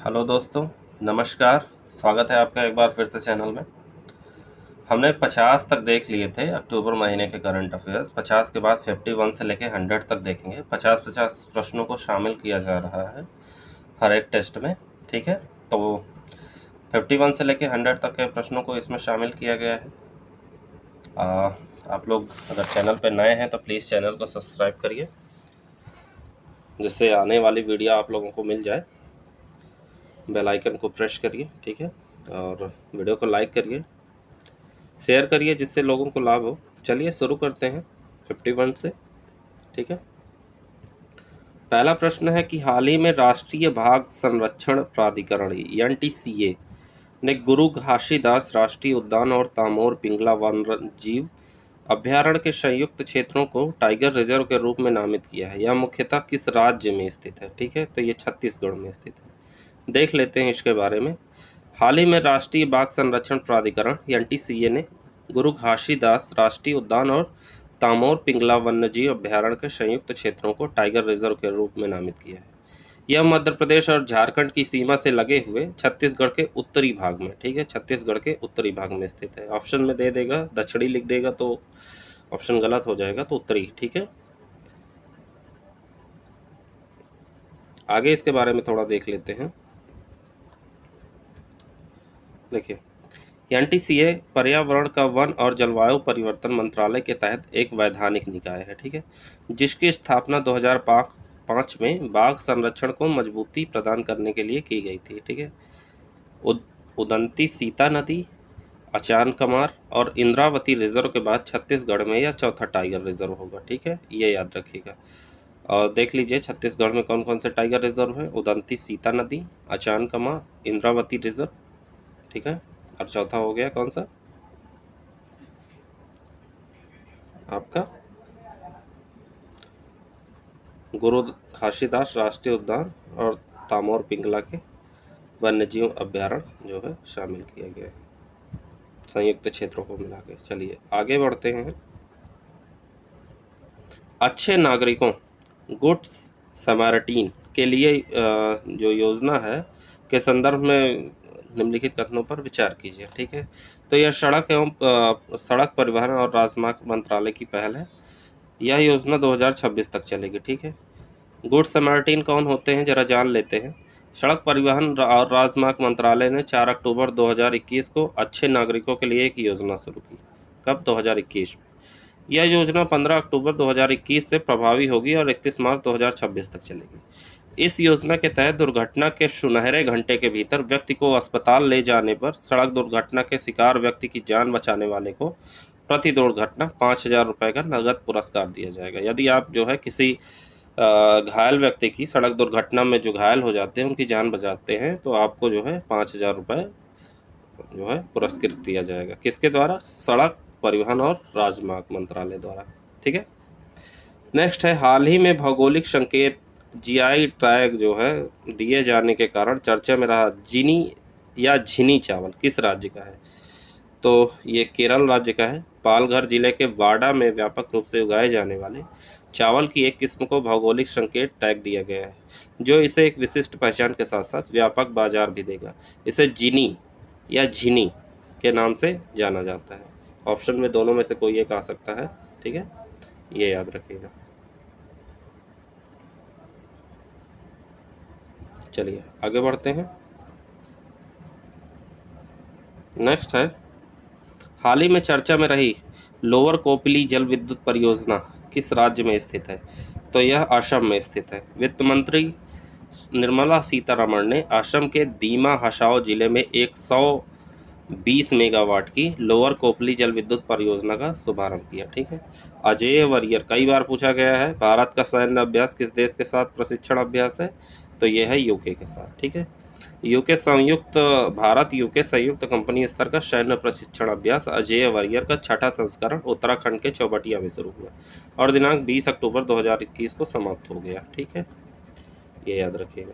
Hello दोस्तों, नमस्कार। स्वागत है आपका एक बार फिर से चैनल में। हमने 50 तक देख लिए थे अक्टूबर महीने के करंट अफेयर्स। 50 के बाद 51 से लेके 100 तक देखेंगे। 50-50 प्रश्नों को शामिल किया जा रहा है हर एक टेस्ट में, ठीक है। तो 51 से लेके 100 तक के प्रश्नों को इसमें शामिल किया गया है। आप लोग अगर चैनल पर नए हैं तो प्लीज़ चैनल को सब्सक्राइब करिए, जिससे आने वाली वीडियो आप लोगों को मिल जाए। बेल आइकन को प्रेस करिए, ठीक है, और वीडियो को लाइक करिए, शेयर करिए, जिससे लोगों को लाभ हो। चलिए शुरू करते हैं 51 से, ठीक है। पहला प्रश्न है कि हाल ही में राष्ट्रीय बाघ संरक्षण प्राधिकरण (NTCA) ने गुरु घासीदास राष्ट्रीय उद्यान और तामोर पिंगला वन्यजीव अभ्यारण्य के संयुक्त क्षेत्रों को टाइगर रिजर्व के रूप में नामित किया है। यह मुख्यतः किस राज्य में स्थित है? ठीक है, तो ये छत्तीसगढ़ में स्थित है। देख लेते हैं इसके बारे में। हाल ही में राष्ट्रीय बाघ संरक्षण प्राधिकरण (NTCA) ने गुरु घासीदास राष्ट्रीय उद्यान और तामोर पिंगला वन्यजीव अभ्यारण्य के संयुक्त क्षेत्रों को टाइगर रिजर्व के रूप में नामित किया है। यह मध्य प्रदेश और झारखंड की सीमा से लगे हुए छत्तीसगढ़ के उत्तरी भाग में, ठीक है, छत्तीसगढ़ के उत्तरी भाग में स्थित है। ऑप्शन में दे देगा, दक्षिणी लिख देगा तो ऑप्शन गलत हो जाएगा, तो उत्तरी, ठीक है। आगे इसके बारे में थोड़ा देख लेते हैं। देखिए, NTCA पर्यावरण का वन और जलवायु परिवर्तन मंत्रालय के तहत एक वैधानिक निकाय है, ठीक है, जिसकी स्थापना 2005 में बाघ संरक्षण को मजबूती प्रदान करने के लिए की गई थी, ठीक है। उदंती सीता नदी, अचानकमार और इंद्रावती रिजर्व के बाद छत्तीसगढ़ में यह चौथा टाइगर रिजर्व होगा, ठीक है, ये याद रखिएगा। और देख लीजिए छत्तीसगढ़ में कौन कौन से टाइगर रिजर्व है। उदंती सीता नदी, अचानकमार, इंद्रावती रिजर्व, ठीक है, और चौथा हो गया कौन सा आपका? गुरु घासीदास राष्ट्रीय उद्यान और तामोर पिंगला के वन्यजीव अभ्यारण्य जो है शामिल किया गया है संयुक्त क्षेत्रों को मिला के। चलिए आगे बढ़ते हैं। अच्छे नागरिकों गुड समैरिटन के लिए जो योजना है के संदर्भ में निम्नलिखित कथनों पर विचार कीजिए, ठीक है। तो यह सड़क परिवहन और राजमार्ग मंत्रालय की पहल है। यह योजना 2026 तक चलेगी, ठीक है। गुड समैरिटन कौन होते हैं, जरा जान लेते हैं। सड़क परिवहन और राजमार्ग मंत्रालय ने 4 अक्टूबर 2021 को अच्छे नागरिकों के लिए एक योजना शुरू की। कब? 2021 में। यह योजना 15 अक्टूबर 2021 से प्रभावी होगी और 31 मार्च 2026 तक चलेगी। इस योजना के तहत दुर्घटना के सुनहरे घंटे के भीतर व्यक्ति को अस्पताल ले जाने पर सड़क दुर्घटना के शिकार व्यक्ति की जान बचाने वाले को प्रति दुर्घटना 5,000 रुपये का नगद पुरस्कार दिया जाएगा। यदि आप जो है किसी घायल व्यक्ति की सड़क दुर्घटना में जो घायल हो जाते हैं उनकी जान बचाते हैं तो आपको जो है 5,000 रुपये जो है पुरस्कृत दिया जाएगा। किसके द्वारा? सड़क परिवहन और राजमार्ग मंत्रालय द्वारा, ठीक है। नेक्स्ट है, हाल ही में भौगोलिक संकेत GI टैग जो है दिए जाने के कारण चर्चा में रहा जिनी या झिनी चावल किस राज्य का है? तो ये केरल राज्य का है। पालघर जिले के वाडा में व्यापक रूप से उगाए जाने वाले चावल की एक किस्म को भौगोलिक संकेत टैग दिया गया है, जो इसे एक विशिष्ट पहचान के साथ साथ व्यापक बाजार भी देगा। इसे जिनी या झिनी के नाम से जाना जाता है। ऑप्शन में दोनों में से कोई एक आ सकता है, ठीक है, ये याद रखिएगा। चलिए आगे बढ़ते हैं। नेक्स्ट है, हाल ही में चर्चा में रही लोअर कोपली जल विद्युत परियोजना किस राज्य में स्थित है? तो यह असम में स्थित है। वित्त मंत्री निर्मला सीतारमण ने असम के दीमा हसाओ जिले में 120 मेगावाट की लोअर कोपली जल विद्युत परियोजना का शुभारंभ किया, ठीक है। अजय वरियर, कई बार पूछा गया है, भारत का सैन्य अभ्यास किस देश के साथ प्रशिक्षण अभ्यास है? तो यह है यूके के साथ, ठीक है। भारत यूके संयुक्त कंपनी स्तर का सैन्य प्रशिक्षण अभ्यास अजय वरियर का छठा संस्करण उत्तराखंड के चौबटिया में शुरू हुआ और दिनांक 20 अक्टूबर 2021 को समाप्त हो गया, ठीक है, ये याद रखिएगा,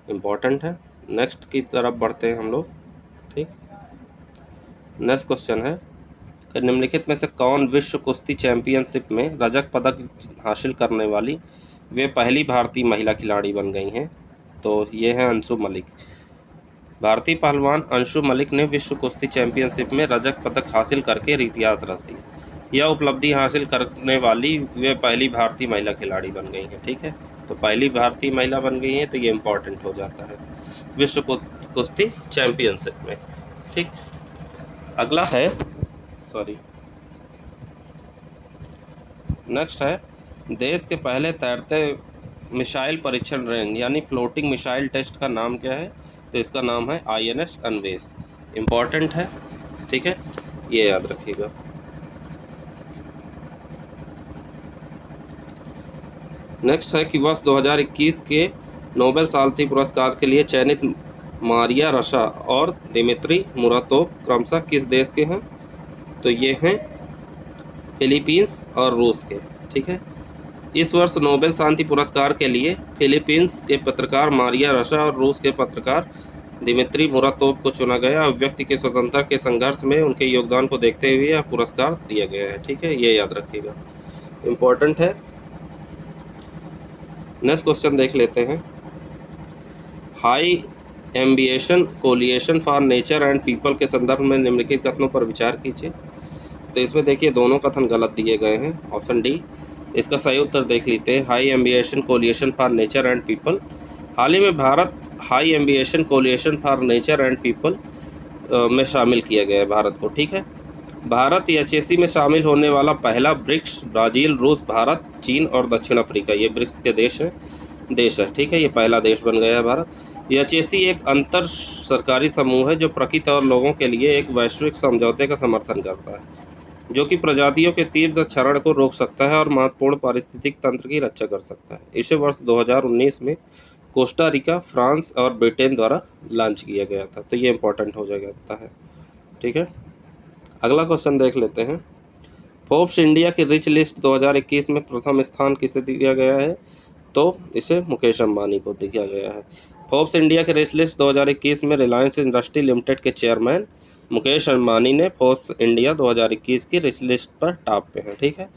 इम्पोर्टेंट है। नेक्स्ट की तरफ बढ़ते हैं हम लोग, ठीक। नेक्स्ट क्वेश्चन है कि निम्नलिखित में से कौन विश्व कुश्ती चैंपियनशिप में रजत पदक हासिल करने वाली वे पहली भारतीय महिला खिलाड़ी बन गई हैं। तो ये हैं अंशु मलिक। भारतीय पहलवान अंशु मलिक ने विश्व कुश्ती चैंपियनशिप में रजत पदक हासिल करके इतिहास रच दिया। यह उपलब्धि हासिल करने वाली वे पहली भारतीय महिला खिलाड़ी बन गई हैं। ठीक है, तो पहली भारतीय महिला बन गई हैं, तो ये इम्पोर्टेंट हो जाता है विश्व कुश्ती चैंपियनशिप में। ठीक, अगला है, सॉरी, नेक्स्ट है, देश के पहले तैरते मिसाइल परीक्षण रेंज यानी फ्लोटिंग मिसाइल टेस्ट का नाम क्या है? तो इसका नाम है INS अन्वेष। इम्पॉर्टेंट है, ठीक है, ये याद रखिएगा। नेक्स्ट है कि वर्ष 2021 के नोबेल शांति पुरस्कार के लिए चयनित मारिया रशा और दिमित्री मुरातोव क्रमशः किस देश के हैं? तो ये हैं फिलीपींस और रूस के। ठीक है, इस वर्ष नोबेल शांति पुरस्कार के लिए फिलीपींस के पत्रकार मारिया रशा और रूस के पत्रकार दिमित्री मुरातोव को चुना गया। व्यक्ति के स्वतंत्रता के संघर्ष में उनके योगदान को देखते हुए यह पुरस्कार दिया गया है। ठीक है, ये याद रखिएगा, इम्पोर्टेंट है। नेक्स्ट क्वेश्चन देख लेते हैं। High ambition coalition for nature and people के संदर्भ में निम्नलिखित कथनों पर विचार कीजिए। तो इसमें देखिए दोनों कथन गलत दिए गए हैं, ऑप्शन डी। इसका सही उत्तर देख लेते हैं, high ambition coalition for nature and people. हाल ही में Bharat high ambition coalition for nature and people में शामिल किया गया है भारत को। ठीक है, भारत HAC में शामिल होने वाला पहला ब्रिक्स, ब्राज़ील, रूस, भारत, चीन और दक्षिण अफ्रीका, ये ब्रिक्स के देश है। ठीक है, ये पहला देश बन गया है भारत। HAC एक अंतर सरकारी समूह है जो प्रकृति और लोगों के लिए एक वैश्विक समझौते का समर्थन करता है, जो कि प्रजातियों के तीव्र क्षरण को रोक सकता है और महत्वपूर्ण पारिस्थितिक तंत्र की रक्षा कर सकता है। इसे वर्ष 2019 में कोस्टा रिका, फ्रांस और ब्रिटेन द्वारा लॉन्च किया गया था। तो ये इम्पोर्टेंट हो जाता है। ठीक है, अगला क्वेश्चन देख लेते हैं। फोर्ब्स इंडिया की रिच लिस्ट 2021 में प्रथम स्थान किसे दिया गया है? तो इसे मुकेश अंबानी को दिया गया है। फोर्ब्स इंडिया के रिच लिस्ट 2021 में रिलायंस इंडस्ट्री लिमिटेड के चेयरमैन मुकेश अंबानी ने फोर्ब्स इंडिया 2021 की रिच लिस्ट पर टॉप पे हैं। ठीक है,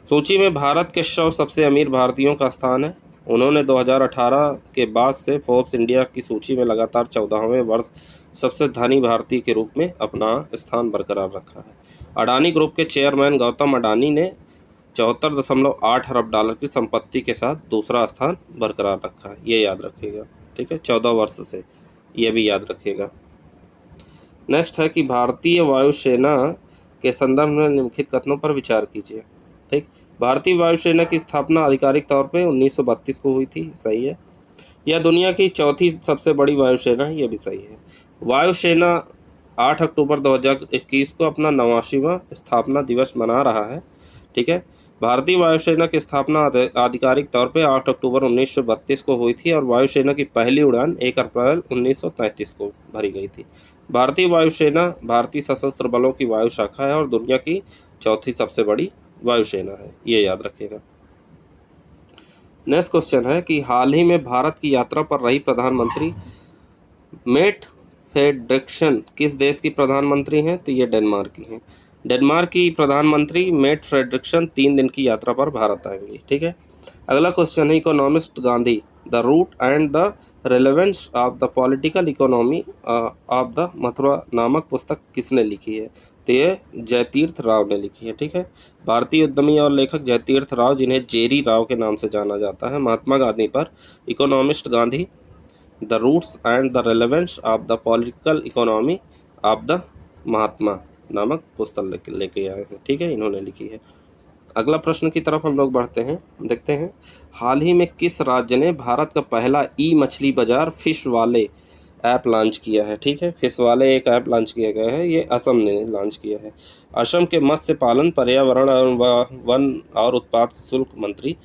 सूची में भारत के 100 सबसे अमीर भारतीयों का स्थान है। उन्होंने 2018 के बाद से फोर्ब्स इंडिया की सूची में लगातार 14वें वर्ष सबसे धनी भारतीय के रूप में अपना स्थान बरकरार रखा है। अडानी ग्रुप के चेयरमैन गौतम अडानी ने 74.8 अरब डॉलर की संपत्ति के साथ दूसरा स्थान बरकरार रखा है। ये याद रखिएगा। ठीक है, 14 वर्ष से, ये भी याद रखिएगा। नेक्स्ट है कि भारतीय वायुसेना के संदर्भ में निम्नलिखित कथनों पर विचार कीजिए। ठीक, भारतीय वायुसेना की स्थापना आधिकारिक तौर पे 1932 को हुई थी, सही है। यह दुनिया की चौथी सबसे बड़ी वायुसेना है, यह भी सही है। वायुसेना 8 अक्टूबर 2021 को अपना 89वां स्थापना दिवस मना रहा है। ठीक है, भारतीय वायुसेना की स्थापना आधिकारिक तौर पे 8 अक्टूबर 1932 को हुई थी और वायुसेना की पहली उड़ान 1 अप्रैल 1933 को भरी गई थी। भारतीय वायुसेना भारतीय सशस्त्र बलों की वायु शाखा है और दुनिया की चौथी सबसे बड़ी वायुसेना है, ये याद रखिएगा। नेक्स्ट क्वेश्चन है कि हाल ही में भारत की यात्रा पर रही प्रधानमंत्री मेट फ्रेडरिक्सन किस देश की प्रधानमंत्री हैं? तो ये डेनमार्क की हैं। डेनमार्क की प्रधानमंत्री मेट फ्रेडरिक्सन 3 दिन की यात्रा पर भारत आएंगी। ठीक है, अगला क्वेश्चन है, economist Gandhi the root and the relevance of the political economy of the Mathura नामक पुस्तक किसने लिखी है? तो ये जयतीर्थ राव ने लिखी है। ठीक है, भारतीय उद्यमी और लेखक जयतीर्थ राव, जिन्हें जेरी राव के नाम से जाना जाता है, महात्मा गांधी पर economist Gandhi the roots and the relevance of the political economy of the Mahatma नामक पुस्तक लेके आए हैं। ठीक है, इन्होंने लिखी है। अगला प्रश्न की तरफ हम लोग बढ़ते हैं, देखते हैं। हाल ही में किस राज्य ने भारत का पहला मछली बाजार फिश वाले ऐप लॉन्च किया है? ठीक है, फिश वाले एक ऐप लॉन्च किया गया है, ये असम ने लॉन्च किया है। असम के मत्स्य पालन, पर्यावरण और वन और उत्पाद शुल्क मंत्री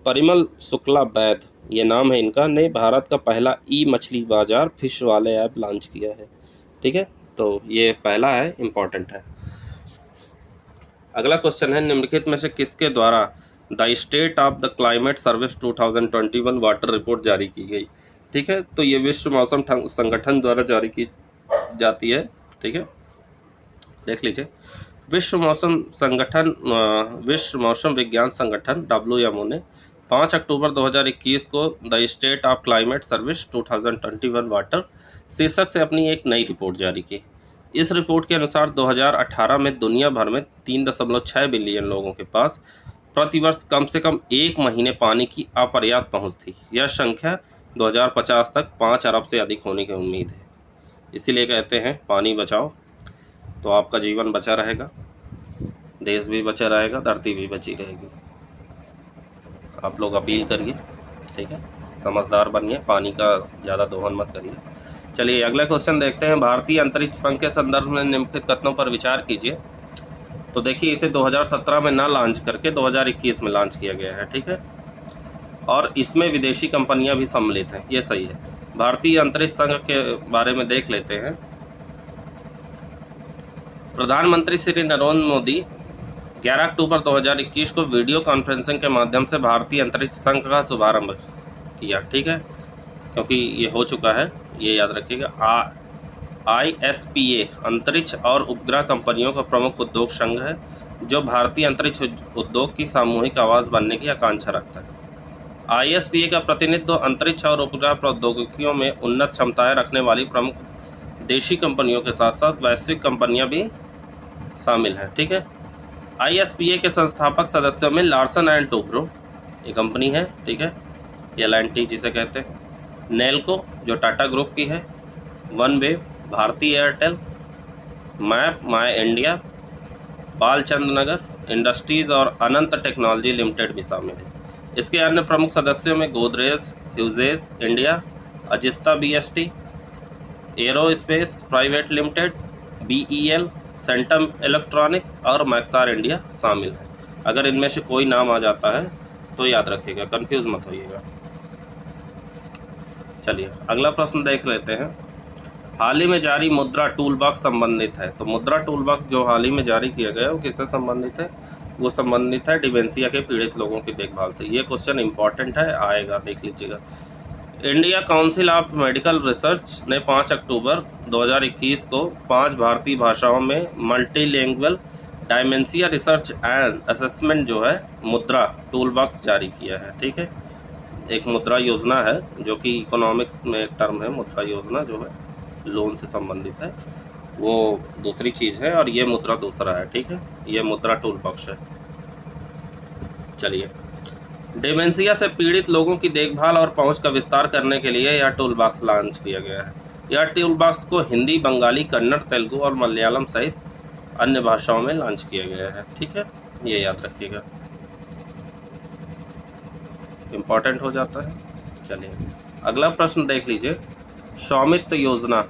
परिमल शुक्ला बैद, ये नाम है इनका, ने भारत का पहला मछली बाजार फिश वाले ऐप लॉन्च किया है। ठीक है, तो ये पहला है, इम्पॉर्टेंट है। अगला क्वेश्चन है, निम्नलिखित में से किसके द्वारा the state of the climate service 2021 water report जारी की गई? ठीक है, तो ये विश्व मौसम संगठन द्वारा जारी की जाती है। ठीक है, देख लीजिए। विश्व मौसम विज्ञान संगठन WMO ने 5 अक्टूबर 2021 को the state of climate service 2021 water शीर्षक से अपनी एक नई रिपोर्ट जारी की। इस रिपोर्ट के अनुसार 2018 में दुनिया भर में 3.6 बिलियन लोगों के पास प्रतिवर्ष कम से कम 1 महीने पानी की अपर्याप्त पहुंच थी। यह संख्या 2050 तक 5 अरब से अधिक होने की उम्मीद है। इसीलिए कहते हैं पानी बचाओ, तो आपका जीवन बचा रहेगा, देश भी बचा रहेगा, धरती भी बची रहेगी। आप लोग अपील करिए, ठीक है, समझदार बनिए, पानी का ज़्यादा दोहन मत करिए। चलिए अगला क्वेश्चन देखते हैं। भारतीय अंतरिक्ष संघ के संदर्भ में निम्नलिखित कथनों पर विचार कीजिए। तो देखिए, इसे 2017 में ना लॉन्च करके 2021 में लॉन्च किया गया है, ठीक है, और इसमें विदेशी कंपनियां भी सम्मिलित हैं, ये सही है। भारतीय अंतरिक्ष संघ के बारे में देख लेते हैं। प्रधानमंत्री श्री नरेंद्र मोदी 11 अक्टूबर 2021 को वीडियो कॉन्फ्रेंसिंग के माध्यम से भारतीय अंतरिक्ष संघ का शुभारंभ किया, ठीक है, क्योंकि ये हो चुका है, ये याद रखिएगा। ISPA अंतरिक्ष और उपग्रह कंपनियों का प्रमुख उद्योग संघ है, जो भारतीय अंतरिक्ष उद्योग की सामूहिक आवाज़ बनने की आकांक्षा रखता है। ISPA का प्रतिनिधित्व अंतरिक्ष और उपग्रह प्रौद्योगिकियों में उन्नत क्षमताएं रखने वाली प्रमुख देशी कंपनियों के साथ साथ वैश्विक कंपनियां भी शामिल हैं, ठीक है। ISPA के संस्थापक सदस्यों में लार्सन एंड टूब्रो, ये कंपनी है, ठीक है, LNT जिसे कहते हैं, नेल्को जो टाटा ग्रुप की है, वनवेव, भारतीय Airtel, map My India, Balchandra Nagar industries और अनंत टेक्नोलॉजी लिमिटेड भी शामिल है। इसके अन्य प्रमुख सदस्यों में Godrej, Hughes India, Azista BST, aerospace private limited, BEL, Centum electronics और मैक्सार इंडिया शामिल है। अगर इनमें से कोई नाम आ जाता है तो याद रखिएगा, कंफ्यूज मत होइएगा। चलिए अगला प्रश्न देख लेते हैं। हाल ही में जारी मुद्रा टूल बॉक्स संबंधित है। तो मुद्रा टूल बॉक्स जो हाल ही में जारी किया गया है वो किससे संबंधित है? वो संबंधित है डिमेंशिया के पीड़ित लोगों की देखभाल से। ये क्वेश्चन इंपॉर्टेंट है, आएगा, देख लीजिएगा। India council of medical research ने 5 अक्टूबर 2021 को 5 भारतीय भाषाओं में मल्टीलिंगुअल डायमेंशिया रिसर्च एंड असेसमेंट जो है मुद्रा टूल बॉक्स जारी किया है, ठीक है। एक मुद्रा योजना है जो कि इकोनॉमिक्स में एक टर्म है। मुद्रा योजना जो है लोन से संबंधित है, वो दूसरी चीज़ है, और ये मुद्रा दूसरा है, ठीक है। ये मुद्रा टूल बॉक्स है। चलिए, डिमेंशिया से पीड़ित लोगों की देखभाल और पहुंच का विस्तार करने के लिए यह टूल बॉक्स लॉन्च किया गया है। यह टूल बॉक्स को हिंदी, बंगाली, कन्नड़, तेलुगु और मलयालम सहित अन्य भाषाओं में लॉन्च किया गया है, ठीक है, ये याद रखिएगा, इम्पॉर्टेंट हो जाता है। चलिए अगला प्रश्न देख लीजिए। स्वामित्व योजना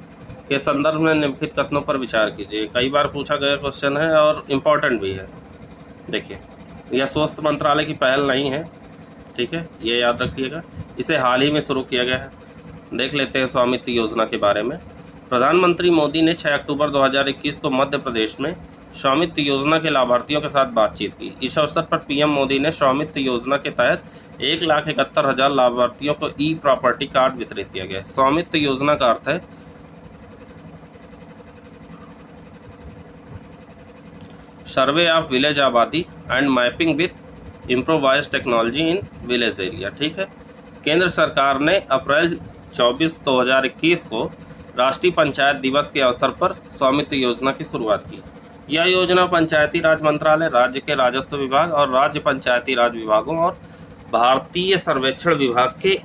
के संदर्भ में निम्नलिखित कथनों पर विचार कीजिए। कई बार पूछा गया क्वेश्चन है और इम्पॉर्टेंट भी है। देखिए, यह स्वास्थ्य मंत्रालय की पहल नहीं है, ठीक है, ये याद रखिएगा। इसे हाल ही में शुरू किया गया है। देख लेते हैं स्वामित्व योजना के बारे में। प्रधानमंत्री मोदी ने 6 अक्टूबर 2021 को मध्य प्रदेश में स्वामित्व योजना के लाभार्थियों के साथ बातचीत की। इस अवसर पर PM मोदी ने स्वामित्व योजना के तहत 1,71,000 लाभार्थियों को ई प्रॉपर्टी कार्ड वितरित किया गया। स्वामित्व योजना का अर्थ है सर्वे ऑफ विलेज आबादी and mapping with improvised technology in village area, ठीक है। केंद्र सरकार ने अप्रैल 24, 2021 को राष्ट्रीय पंचायत दिवस के अवसर पर स्वामित्व योजना की शुरुआत की। यह योजना पंचायती राज मंत्रालय, राज्य के राजस्व विभाग और राज्य पंचायती राज विभागों और भारतीय सर्वेक्षण विभाग के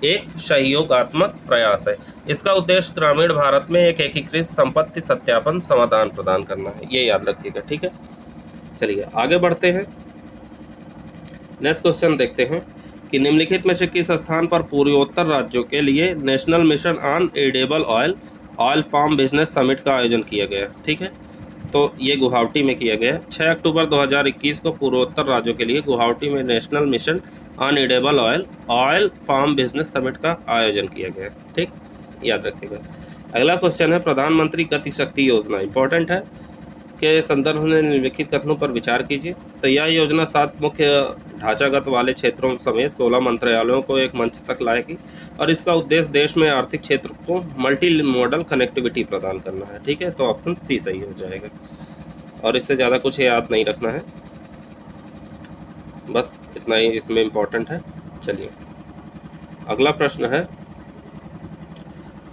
एक सहयोगात्मक प्रयास है। इसका उद्देश्य ग्रामीण भारत में एक एकीकृत संपत्ति सत्यापन समाधान प्रदान करना है, ये याद रखिएगा, ठीक है। चलिए आगे बढ़ते हैं। नेक्स्ट क्वेश्चन देखते हैं कि निम्नलिखित में से किस स्थान पर पूर्वोत्तर राज्यों के लिए national mission on edible oil palm business summit का आयोजन किया गया, ठीक है। तो ये गुवाहाटी में किया गया। 6 अक्टूबर 2021 को पूर्वोत्तर राज्यों के लिए गुवाहाटी में national mission on edible oil palm business summit का आयोजन किया गया, ठीक, याद रखिएगा। अगला क्वेश्चन है प्रधानमंत्री गति शक्ति योजना, इंपॉर्टेंट है, के संदर्भ में निम्नलिखित कथनों पर विचार कीजिए। तो यह योजना 7 मुख्य ढांचागत वाले क्षेत्रों समेत 16 मंत्रालयों को एक मंच तक लाएगी और इसका उद्देश्य देश में आर्थिक क्षेत्र को मल्टी मॉडल कनेक्टिविटी प्रदान करना है, ठीक है। तो ऑप्शन सी सही हो जाएगा और इससे ज़्यादा कुछ याद नहीं रखना है, बस इतना ही इसमें इम्पोर्टेंट है। चलिए अगला प्रश्न है,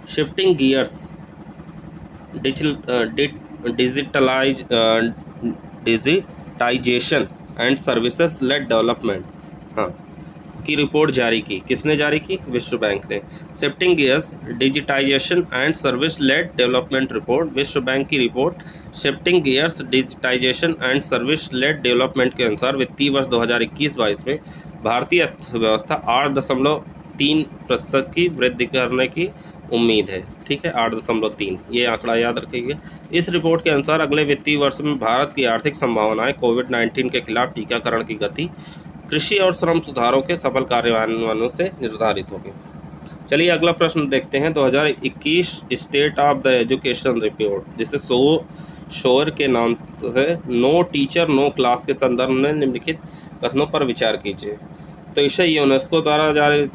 shifting gears digitalize digitization and services led development, हाँ, की रिपोर्ट जारी की। किसने जारी की? विश्व बैंक ने। Shifting gears digitization and service led development report, विश्व बैंक की report shifting gears digitization and service led development के अनुसार वित्तीय वर्ष 2021-22 में भारतीय अर्थव्यवस्था 8.3% की वृद्धि करने की उम्मीद है। ठीक है, 8.3, ये आंकड़ा याद रखिएगा। इस रिपोर्ट के अनुसार अगले वित्तीय वर्ष में भारत की आर्थिक संभावनाएं कोविड-19 के खिलाफ टीकाकरण की गति, कृषि और श्रम सुधारों के सफल कार्यान्वयन से निर्धारित होगी। चलिए अगला प्रश्न देखते हैं। 2021 state of the education report, जिसे शोर के नाम से नो टीचर नो क्लास के संदर्भ में निम्नलिखित कथनों पर विचार कीजिए। तो इसे यूनेस्को द्वारा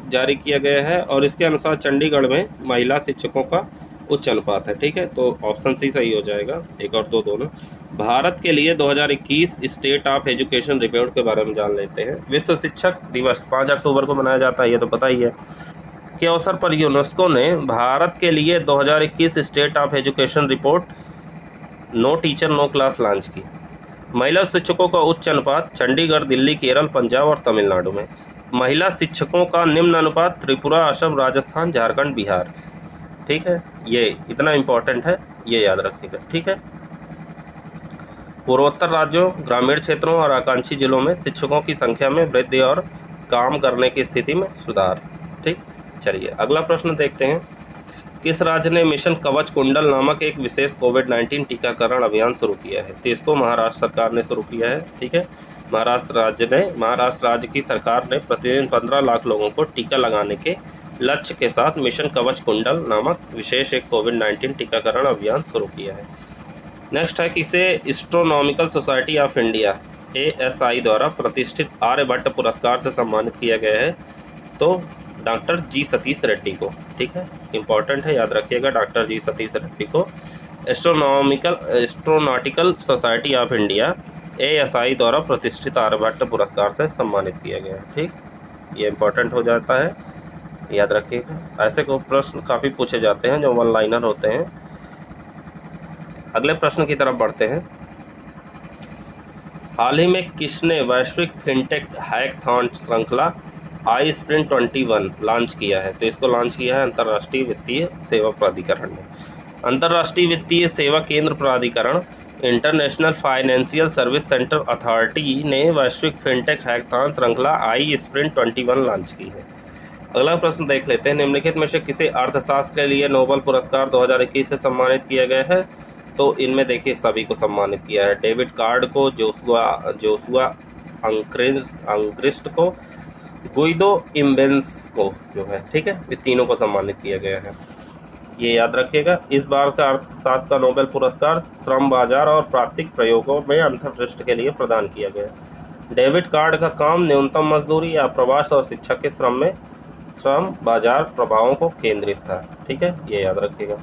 जारी किया गया है और इसके अनुसार चंडीगढ़ में महिला शिक्षकों का उच्च अनुपात है। ठीक है, तो ऑप्शन सी सही हो जाएगा, एक और दो दोनों। भारत के लिए 2021 स्टेट ऑफ एजुकेशन रिपोर्ट के बारे में जान लेते हैं। विश्व शिक्षक दिवस 5 अक्टूबर को मनाया जाता है, ये तो पता ही है, के अवसर पर यूनेस्को ने भारत के लिए 2021 state of education report no teacher no class launch की। महिला शिक्षकों का उच्च अनुपात चंडीगढ़, दिल्ली, केरल, पंजाब और तमिलनाडु में। महिला शिक्षकों का निम्न अनुपात त्रिपुरा, असम, राजस्थान, झारखंड, बिहार। ठीक है, ये इतना इम्पोर्टेंट है, ये याद रखिएगा। ठीक है, पूर्वोत्तर राज्यों, ग्रामीण क्षेत्रों और आकांक्षी जिलों में शिक्षकों की संख्या में वृद्धि और काम करने की स्थिति में सुधार। ठीक, चलिए अगला प्रश्न देखते हैं। किस राज्य ने मिशन कवच कुंडल नामक एक विशेष कोविड-19 टीकाकरण अभियान शुरू किया है? तो इसको महाराष्ट्र सरकार ने शुरू किया है। ठीक है, महाराष्ट्र राज्य की सरकार ने प्रतिदिन 15 लाख लोगों को टीका लगाने के लक्ष्य के साथ मिशन कवच कुंडल नामक विशेष एक कोविड-19 टीकाकरण अभियान शुरू किया है। नेक्स्ट है कि इसे astronomical society of India ASI द्वारा प्रतिष्ठित आर्यभट्ट पुरस्कार से सम्मानित किया गया है। तो डॉक्टर जी सतीश रेड्डी को। ठीक है, इंपॉर्टेंट है, याद रखिएगा, डॉक्टर जी सतीश रेड्डी को astronautical society of India ASI द्वारा प्रतिष्ठित आर्यभट्ट पुरस्कार से सम्मानित किया गया है। ठीक, ये इंपॉर्टेंट हो जाता है, याद रखिएगा। ऐसे को प्रश्न काफ़ी पूछे जाते हैं जो वन लाइनर होते हैं। अगले प्रश्न की तरफ बढ़ते हैं। हाल ही में किसने वैश्विक फिनटेक हैकथॉन श्रृंखला आई स्प्रिंट 21 लॉन्च किया है? तो इसको लॉन्च किया है अंतर्राष्ट्रीय वित्तीय सेवा प्राधिकरण ने। अंतर्राष्ट्रीय वित्तीय सेवा केंद्र प्राधिकरण international financial service centre authority ने वैश्विक फिनटेक हैकथॉन श्रृंखला आई स्प्रिंट 21 लॉन्च की है। अगला प्रश्न देख लेते हैं। निम्नलिखित में से किसे अर्थशास्त्र के लिए नोबेल पुरस्कार 2021 से सम्मानित किया गया है? तो इनमें देखिए सभी को सम्मानित किया है। डेविड कार्ड को, जोसुआ अंक्रिस्ट को, गुइदो इम्बेंस को जो है, ठीक है, ये तीनों को सम्मानित किया गया है, ये याद रखिएगा। इस बार का अर्थशास्त्र का नोबेल पुरस्कार श्रम बाजार और प्राकृतिक प्रयोगों में अंतर्दृष्टि के लिए प्रदान किया गया। डेविड कार्ड का काम न्यूनतम मजदूरी या प्रवास और शिक्षा के श्रम बाजार प्रभावों को केंद्रित था। ठीक है, ये याद रखिएगा।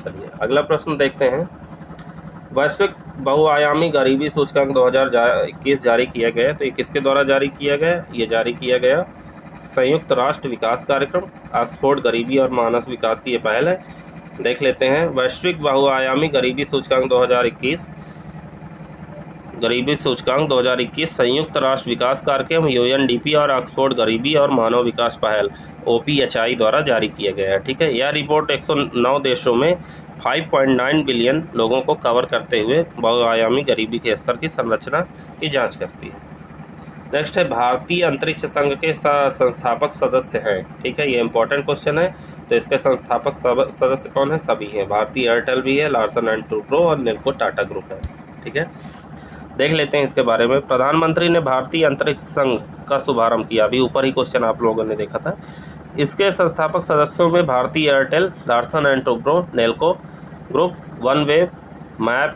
चलिए अगला प्रश्न देखते हैं। वैश्विक बहुआयामी गरीबी सूचकांक 2021 जारी किया गया, तो ये किसके द्वारा जारी किया गया? ये जारी किया गया संयुक्त राष्ट्र विकास कार्यक्रम, ऑक्सफोर्ड गरीबी और मानव विकास की ये पहल है। देख लेते हैं। वैश्विक बहुआयामी गरीबी सूचकांक 2021 संयुक्त राष्ट्र विकास कार्यक्रम UNDP और ऑक्सफोर्ड गरीबी और मानव विकास पहल OPHI द्वारा जारी किया गया है। ठीक है, यह रिपोर्ट 109 देशों में 5.9 बिलियन लोगों को कवर करते हुए बहुआयामी गरीबी के स्तर की संरचना की जांच करती है। नेक्स्ट है, भारतीय अंतरिक्ष संघ के संस्थापक सदस्य हैं। ठीक है, ये इंपॉर्टेंट क्वेश्चन है। तो इसके संस्थापक सदस्य कौन है? सभी हैं। भारतीय एयरटेल भी है, लार्सन एंड टूब्रो और नेल्को टाटा ग्रुप है। ठीक है, देख लेते हैं इसके बारे में। प्रधानमंत्री ने भारतीय अंतरिक्ष संघ का शुभारंभ किया, अभी ऊपर ही क्वेश्चन आप लोगों ने देखा था। इसके संस्थापक सदस्यों में Bharti Airtel, Larsen and Toubro, Nelco group, OneWeb, Map,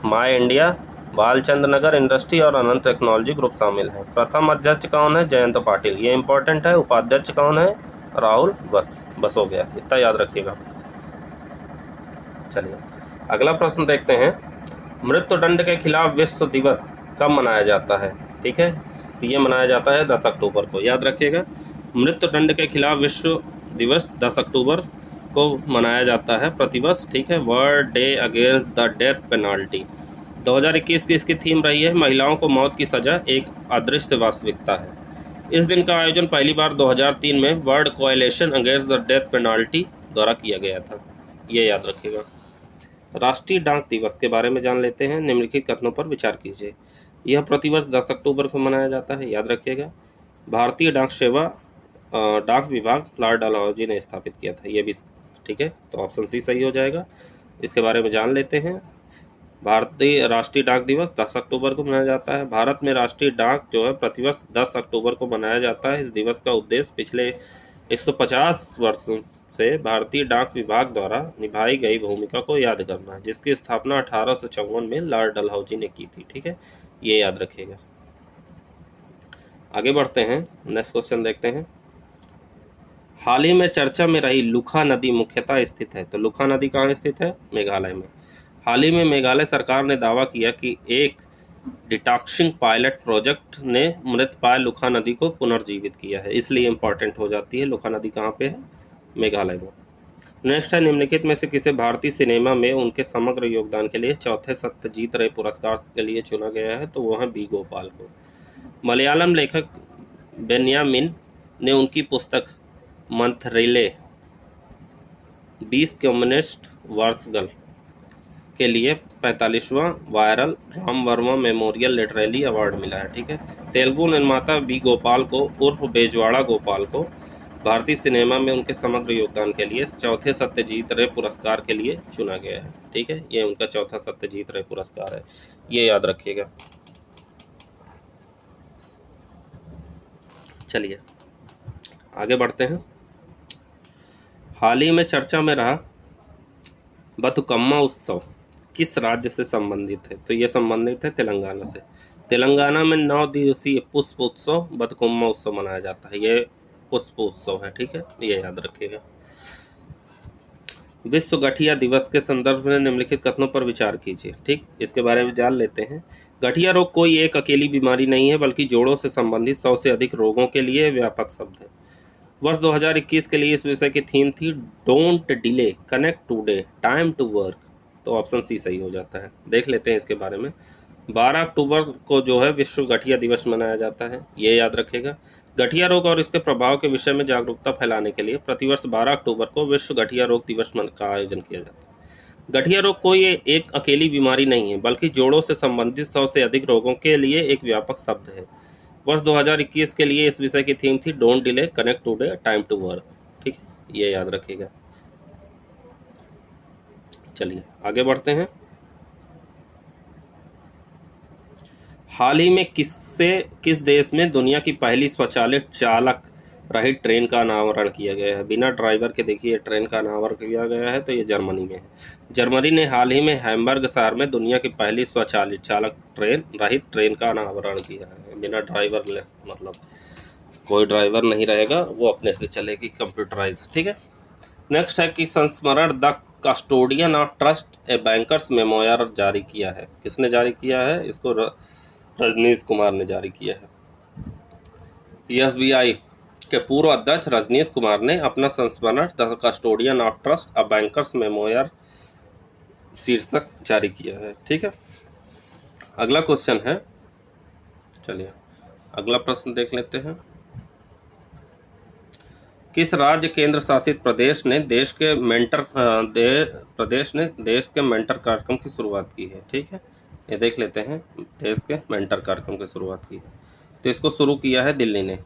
My India, Balchandra Nagar industry और अनंत टेक्नोलॉजी ग्रुप शामिल हैं। प्रथम अध्यक्ष कौन है? जयंत पाटिल, ये इंपॉर्टेंट है। उपाध्यक्ष कौन है? राहुल बस हो गया, इतना याद रखिएगा। चलिए अगला प्रश्न देखते हैं। मृत्युदंड के खिलाफ विश्व दिवस कब मनाया जाता है, ठीक है, तो ये मनाया जाता है 10 अक्टूबर को, याद रखिएगा। मृत्युदंड के खिलाफ विश्व दिवस 10 अक्टूबर को मनाया जाता है प्रतिवर्ष, ठीक है। World day against the death penalty 2021 की इसकी थीम रही है महिलाओं को मौत की सज़ा एक अदृश्य वास्तविकता है। इस दिन का आयोजन पहली बार 2003 में world coalition against the death penalty द्वारा किया गया था, ये याद रखिएगा। राष्ट्रीय डाक दिवस के बारे में जान लेते हैं। निम्नलिखित कथनों पर विचार कीजिए। यह प्रतिवर्ष 10 अक्टूबर को मनाया जाता है, याद रखिएगा। भारतीय डाक सेवा डाक विभाग लॉर्ड डलहौजी ने स्थापित किया था, ये भी ठीक है, तो ऑप्शन सी सही हो जाएगा। इसके बारे में जान लेते हैं। भारतीय राष्ट्रीय डाक दिवस 10 अक्टूबर को मनाया जाता है। भारत में राष्ट्रीय डाक जो है प्रतिवर्ष 10 अक्टूबर को मनाया जाता है। इस दिवस का उद्देश्य पिछले 150 वर्षों से भारतीय डाक विभाग द्वारा निभाई गई भूमिका को याद करना है, जिसकी स्थापना 1854 में लॉर्ड डलहौजी ने की थी, ठीक है, ये याद रखिएगा। आगे बढ़ते हैं, नेक्स्ट क्वेश्चन देखते हैं। हाल ही में चर्चा में रही लुखा नदी मुख्यतः स्थित है, तो लुखा नदी कहाँ स्थित है, मेघालय में। हाल ही में मेघालय सरकार ने दावा किया कि एक डिटॉक्सिंग पायलट प्रोजेक्ट ने मृतप्राय लुखा नदी को पुनर्जीवित किया है, इसलिए इम्पॉर्टेंट हो जाती है। लुखा नदी कहाँ पे है, मेघालय में। नेक्स्ट है, निम्नलिखित में से किसे भारतीय सिनेमा में उनके समग्र योगदान के लिए चौथे सत्यजीत रे पुरस्कार के लिए चुना गया है, तो वो है बी गोपाल को। मलयालम लेखक बेन्यामिन ने उनकी पुस्तक मंथरेले 20 कम्युनिस्ट वर्षगल के लिए 45वां Vayalar Rama Varma memorial literary award मिला है, ठीक है। तेलुगु निर्माता बी गोपाल को उर्फ बेजवाड़ा गोपाल को भारतीय सिनेमा में उनके समग्र योगदान के लिए चौथे सत्यजीत रे पुरस्कार के लिए चुना गया है, ठीक है, ये उनका चौथा सत्यजीत रे पुरस्कार है, ये याद रखिएगा। चलिए आगे बढ़ते हैं। हाल ही में चर्चा में रहा बतुकम्मा उत्सव किस राज्य से संबंधित है, तो ये संबंधित है तेलंगाना से। तेलंगाना में 9 दिवसीय पुष्प उत्सव बतुकम्मा उत्सव मनाया जाता है, ये पुष्प उत्सव है, ठीक है, ये याद रखिएगा। विश्व गठिया दिवस के संदर्भ में निम्नलिखित कथनों पर विचार कीजिए, ठीक, इसके बारे में जान लेते हैं। गठिया रोग कोई एक अकेली बीमारी नहीं है, बल्कि जोड़ों से संबंधित 100 से अधिक रोगों के लिए व्यापक शब्द है। वर्ष 2021 के लिए इस विषय की थीम थी don't delay connect today time to work, तो ऑप्शन सी सही हो जाता है। देख लेते हैं इसके बारे में। 12 अक्टूबर को जो है विश्व गठिया दिवस मनाया जाता है, ये याद रखेगा। गठिया रोग और इसके प्रभाव के विषय में जागरूकता फैलाने के लिए प्रतिवर्ष 12 अक्टूबर को विश्व गठिया रोग दिवस का आयोजन किया जाता है। गठिया रोग कोई एक अकेली बीमारी नहीं है, बल्कि जोड़ों से संबंधित 100 से अधिक रोगों के लिए एक व्यापक शब्द है। वर्ष 2021 के लिए इस विषय की थीम थी don't delay connect today time to work, ठीक है, ये याद रखिएगा। चलिए आगे बढ़ते हैं। हाल ही में किस देश में दुनिया की पहली स्वचालित चालक रहित ट्रेन का अनावरण किया गया है, बिना ड्राइवर के, देखिए ट्रेन का अनावरण किया गया है, तो ये जर्मनी में है। जर्मनी ने हाल ही में हैम्बर्ग शहर में दुनिया की पहली स्वचालित चालक रहित ट्रेन का अनावरण किया है, बिना ड्राइवर लेस, मतलब कोई ड्राइवर नहीं रहेगा, वो अपने से चलेगी, कंप्यूटराइज, ठीक है। नेक्स्ट है कि संस्मरण the custodian of trust a banker's memoir जारी किया है, किसने जारी किया है, इसको रजनीश कुमार ने जारी किया है। एसबीआई के पूर्व अध्यक्ष रजनीश कुमार ने अपना संस्मरण the custodian of trust a bankers memoir शीर्षक जारी किया है, ठीक है। अगला क्वेश्चन है, चलिए अगला प्रश्न देख लेते हैं। किस राज्य केंद्र शासित प्रदेश ने देश के मेंटर कार्यक्रम की शुरुआत की है, ठीक है, ये देख लेते हैं। देश के मेंटर कार्यक्रम की शुरुआत की, तो इसको शुरू किया है दिल्ली ने।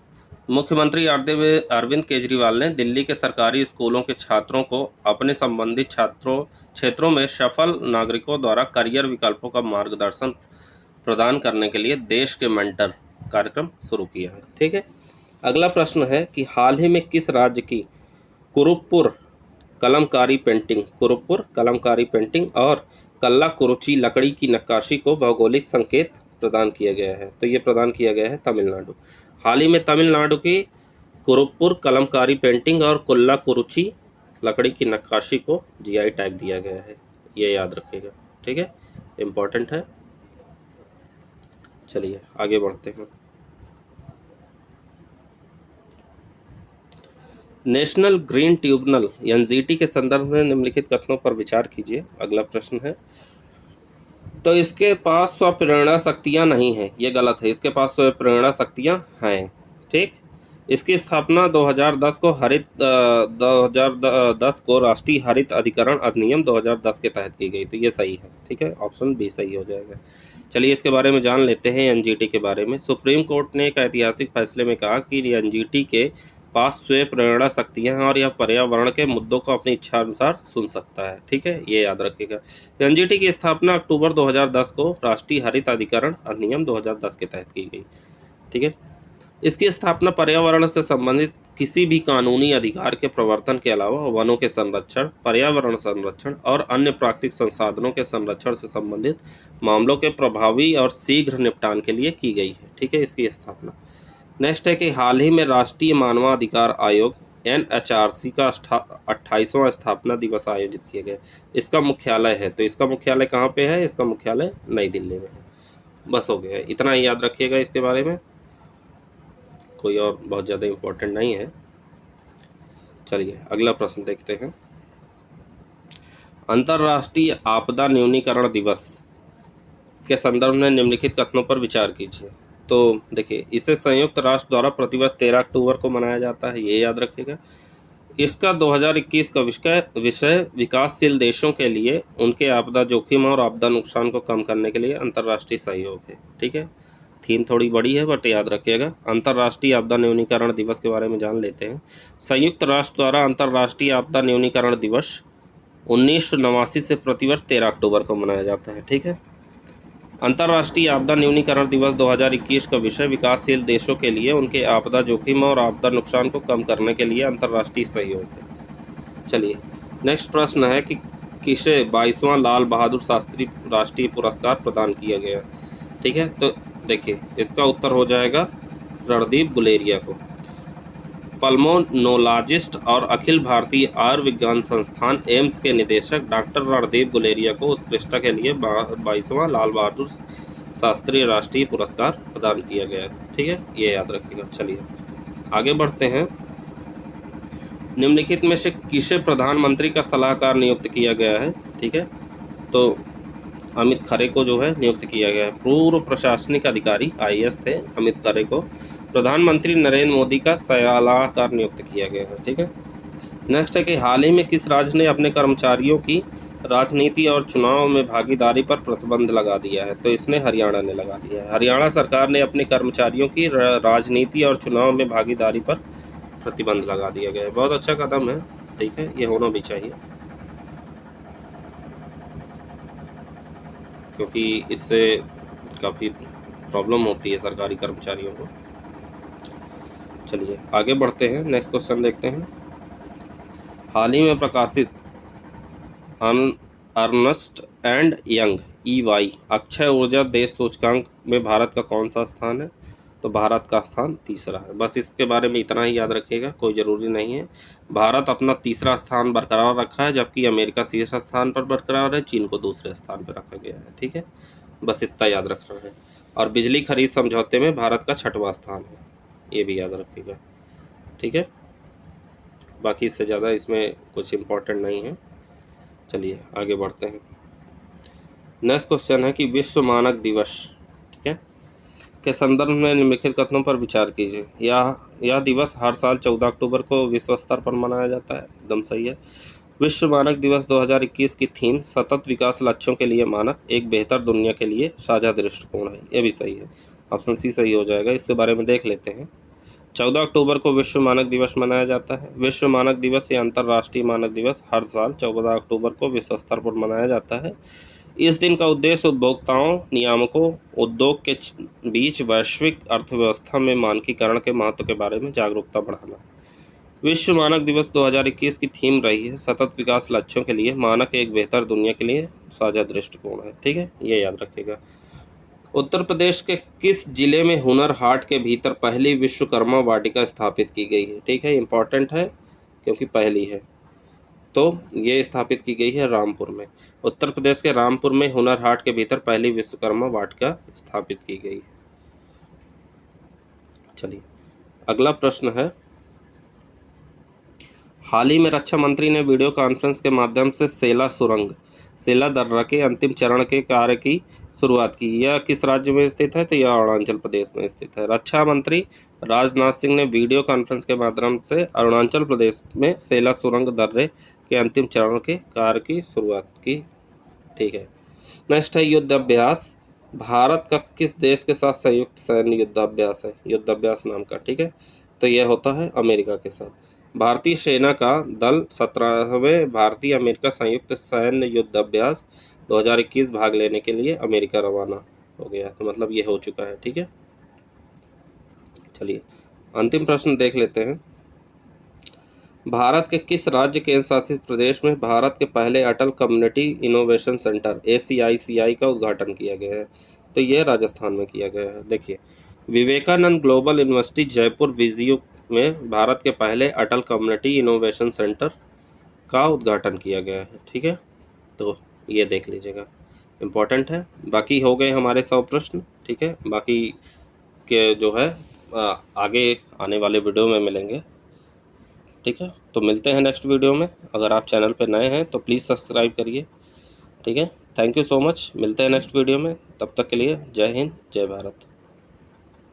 मुख्यमंत्री अरविंद केजरीवाल ने दिल्ली के सरकारी स्कूलों के छात्रों को अपने संबंधित क्षेत्रों में सफल नागरिकों द्वारा करियर विकल्पों का मार्गदर्शन प्रदान करने के लिए देश के मेंटर कार्यक्रम शुरू किया है, ठीक है। अगला प्रश्न है कि हाल ही में किस राज्य की कुरुपुर कलमकारी पेंटिंग और कल्ला कुरुची लकड़ी की नक्काशी को भौगोलिक संकेत प्रदान किया गया है, तो ये प्रदान किया गया है तमिलनाडु। हाल ही में तमिलनाडु की कुरुपुर कलमकारी पेंटिंग और कल्ला कुरुची लकड़ी की नक्काशी को जीआई टैग दिया गया है, ये याद रखिएगा, ठीक है, इम्पोर्टेंट है। चलिए आगे बढ़ते हैं। नेशनल ग्रीन ट्रिब्यूनल एनजीटी के संदर्भ में निम्नलिखित कथनों पर विचार कीजिए। अगला प्रश्न है, तो इसके पास स्व प्रेरणा शक्तियां नहीं हैं, ये गलत है। इसके पास स्व प्रेरणा शक्तियां हैं। ठीक। इसकी स्थापना 2010 को 2010 को राष्ट्रीय हरित अधिकरण अधिनियम 2010 के तहत की गई, तो ये सही है। ठीक है, ऑप्शन बी सही हो जाएगा। चलिए इसके बारे में जान लेते हैं। एनजीटी के बारे में सुप्रीम कोर्ट ने एक ऐतिहासिक फैसले में कहा कि एनजीटी के पास स्वयं प्रेरणा शक्तियां हैं और यह पर्यावरण के मुद्दों को अपनी इच्छा अनुसार सुन सकता है। ठीक है, ये याद रखिएगा। एनजीटी की स्थापना अक्टूबर 2010 को राष्ट्रीय हरित अधिकरण अधिनियम 2010 के तहत की गई। ठीक है, इसकी स्थापना पर्यावरण से संबंधित किसी भी कानूनी अधिकार के प्रवर्तन के अलावा वनों के संरक्षण, पर्यावरण संरक्षण और अन्य प्राकृतिक संसाधनों के संरक्षण से संबंधित मामलों के प्रभावी और शीघ्र निपटान के लिए की गई है। ठीक है, इसकी स्थापना। नेक्स्ट है कि हाल ही में राष्ट्रीय मानवाधिकार आयोग एनएचआरसी का 28वां स्थापना दिवस आयोजित किया गया। इसका मुख्यालय है, तो इसका मुख्यालय कहाँ पे है? इसका मुख्यालय नई दिल्ली में है। बस हो गया, इतना ही याद रखिएगा इसके बारे में, कोई और बहुत ज़्यादा इम्पोर्टेंट नहीं है। चलिए अगला प्रश्न देखते हैं। अंतर्राष्ट्रीय आपदा न्यूनीकरण दिवस के संदर्भ में निम्नलिखित कथनों पर विचार कीजिए। तो देखिए, इसे संयुक्त राष्ट्र द्वारा प्रतिवर्ष 13 अक्टूबर को मनाया जाता है, ये याद रखिएगा। इसका 2021 का विषय विकासशील देशों के लिए उनके आपदा जोखिम और आपदा नुकसान को कम करने के लिए अंतर्राष्ट्रीय सहयोग है। ठीक है, थीम थोड़ी बड़ी है बट याद रखिएगा। अंतर्राष्ट्रीय आपदा न्यूनीकरण दिवस के बारे में जान लेते हैं। संयुक्त राष्ट्र द्वारा अंतर्राष्ट्रीय आपदा न्यूनीकरण दिवस 1989 से प्रतिवर्ष 13 अक्टूबर को मनाया जाता है। ठीक है, अंतर्राष्ट्रीय आपदा न्यूनीकरण दिवस 2021 का विषय विकासशील देशों के लिए उनके आपदा जोखिम और आपदा नुकसान को कम करने के लिए अंतर्राष्ट्रीय सहयोग है। चलिए नेक्स्ट प्रश्न है कि किसे 22वां लाल बहादुर शास्त्री राष्ट्रीय पुरस्कार प्रदान किया गया। ठीक है, तो देखिए इसका उत्तर हो जाएगा रणदीप गुलेरिया को। पल्मोनोलॉजिस्ट और अखिल भारतीय आयुर्विज्ञान संस्थान एम्स के निदेशक डॉक्टर रणदीप गुलेरिया को उत्कृष्टता के लिए 22वां लाल बहादुर शास्त्री राष्ट्रीय पुरस्कार प्रदान किया गया है। ठीक है, ये याद रखिएगा। चलिए आगे बढ़ते हैं। निम्नलिखित में से किसे प्रधानमंत्री का सलाहकार नियुक्त किया गया है? ठीक है, तो अमित खरे को जो है नियुक्त किया गया है। पूर्व प्रशासनिक अधिकारी आईएएस थे अमित खरे को प्रधानमंत्री नरेंद्र मोदी का सलाहकार नियुक्त किया गया है। ठीक है, नेक्स्ट है कि हाल ही में किस राज्य ने अपने कर्मचारियों की राजनीति और चुनाव में भागीदारी पर प्रतिबंध लगा दिया है? तो इसने हरियाणा ने लगा दिया है। हरियाणा सरकार ने अपने कर्मचारियों की राजनीति और चुनाव में भागीदारी पर प्रतिबंध लगा दिया गया है। बहुत अच्छा कदम है। ठीक है, ये होना भी चाहिए क्योंकि इससे काफ़ी प्रॉब्लम होती है सरकारी कर्मचारियों को। चलिए आगे बढ़ते हैं, नेक्स्ट क्वेश्चन देखते हैं। हाल ही में प्रकाशित Ernst and young EY Akshay ऊर्जा देश सूचकांक में भारत का कौन सा स्थान है? तो भारत का स्थान तीसरा है। बस इसके बारे में इतना ही याद रखिएगा, कोई ज़रूरी नहीं है। भारत अपना तीसरा स्थान बरकरार रखा है, जबकि अमेरिका शीर्ष स्थान पर बरकरार है, चीन को दूसरे स्थान पर रखा गया है। ठीक है, बस इतना याद रखना है। और बिजली खरीद समझौते में भारत का 6वां स्थान है, ये भी याद रखिएगा। ठीक है, बाकी इससे ज़्यादा इसमें कुछ इम्पोर्टेंट नहीं है। चलिए आगे बढ़ते हैं। नेक्स्ट क्वेश्चन है कि विश्व मानक दिवस, ठीक है, के संदर्भ में निम्नलिखित कथनों पर विचार कीजिए। यह दिवस हर साल 14 अक्टूबर को विश्व स्तर पर मनाया जाता है, एकदम सही है। विश्व मानक दिवस 2021 की थीम सतत विकास लक्ष्यों के लिए मानक, एक बेहतर दुनिया के लिए साझा दृष्टिकोण है, ये भी सही है। ऑप्शन सी सही हो जाएगा। इसके बारे में देख लेते हैं। 14 अक्टूबर को विश्व मानक दिवस मनाया जाता है। विश्व मानक दिवस या अंतर्राष्ट्रीय मानक दिवस हर साल 14 अक्टूबर को विश्व स्तर पर मनाया जाता है। इस दिन का उद्देश्य उपभोक्ताओं, नियामकों, उद्योग के बीच वैश्विक अर्थव्यवस्था में मानकीकरण के महत्व के बारे में जागरूकता बढ़ाना। विश्व मानक दिवस 2021 की थीम रही है सतत विकास लक्ष्यों के लिए मानक, एक बेहतर दुनिया के लिए साझा दृष्टिकोण है। ठीक है, ये याद रखिएगा। उत्तर प्रदेश के किस जिले में हुनर हाट के भीतर पहली विश्वकर्मा वाटिका स्थापित की गई है? ठीक है, इंपॉर्टेंट है क्योंकि पहली है, तो ये स्थापित की गई है रामपुर में। उत्तर प्रदेश के रामपुर में हुनर हाट के भीतर पहली विश्वकर्मा वाटिका स्थापित की गई है। चलिए अगला प्रश्न है, हाल ही में रक्षा मंत्री ने वीडियो कॉन्फ्रेंस के माध्यम से सेला दर्रा के अंतिम चरण के कार्य की शुरुआत की। यह किस राज्य में स्थित है? तो यह अरुणाचल प्रदेश में स्थित है। रक्षा मंत्री राजनाथ सिंह ने वीडियो कॉन्फ्रेंस के माध्यम से अरुणाचल प्रदेश में सेला सुरंग दर्रे के अंतिम चरण के कार्य की शुरुआत की। ठीक है। नेक्स्ट है युद्ध अभ्यास। भारत का किस देश के साथ संयुक्त सैन्य युद्धाभ्यास है? युद्धाभ्यास नाम का। ठीक है, तो यह होता है अमेरिका के साथ। भारतीय सेना का दल 17वें भारतीय अमेरिका संयुक्त सैन्य युद्धाभ्यास 2021 भाग लेने के लिए अमेरिका रवाना हो गया। तो मतलब ये हो चुका है। ठीक है, चलिए अंतिम प्रश्न देख लेते हैं। भारत के किस राज्य केंद्र शासित प्रदेश में भारत के पहले अटल कम्युनिटी इनोवेशन सेंटर ACICI का उद्घाटन किया गया है? तो ये राजस्थान में किया गया है। देखिए, विवेकानंद ग्लोबल यूनिवर्सिटी जयपुर विजियो में भारत के पहले अटल कम्युनिटी इनोवेशन सेंटर का उद्घाटन किया गया है। ठीक है, तो ये देख लीजिएगा, इम्पोर्टेंट है। बाकी हो गए हमारे 100 प्रश्न। ठीक है, बाकी के जो है आगे आने वाले वीडियो में मिलेंगे। ठीक है, तो मिलते हैं नेक्स्ट वीडियो में। अगर आप चैनल पर नए हैं तो प्लीज़ सब्सक्राइब करिए। ठीक है, थैंक यू सो मच। मिलते हैं नेक्स्ट वीडियो में, तब तक के लिए जय हिंद, जय भारत।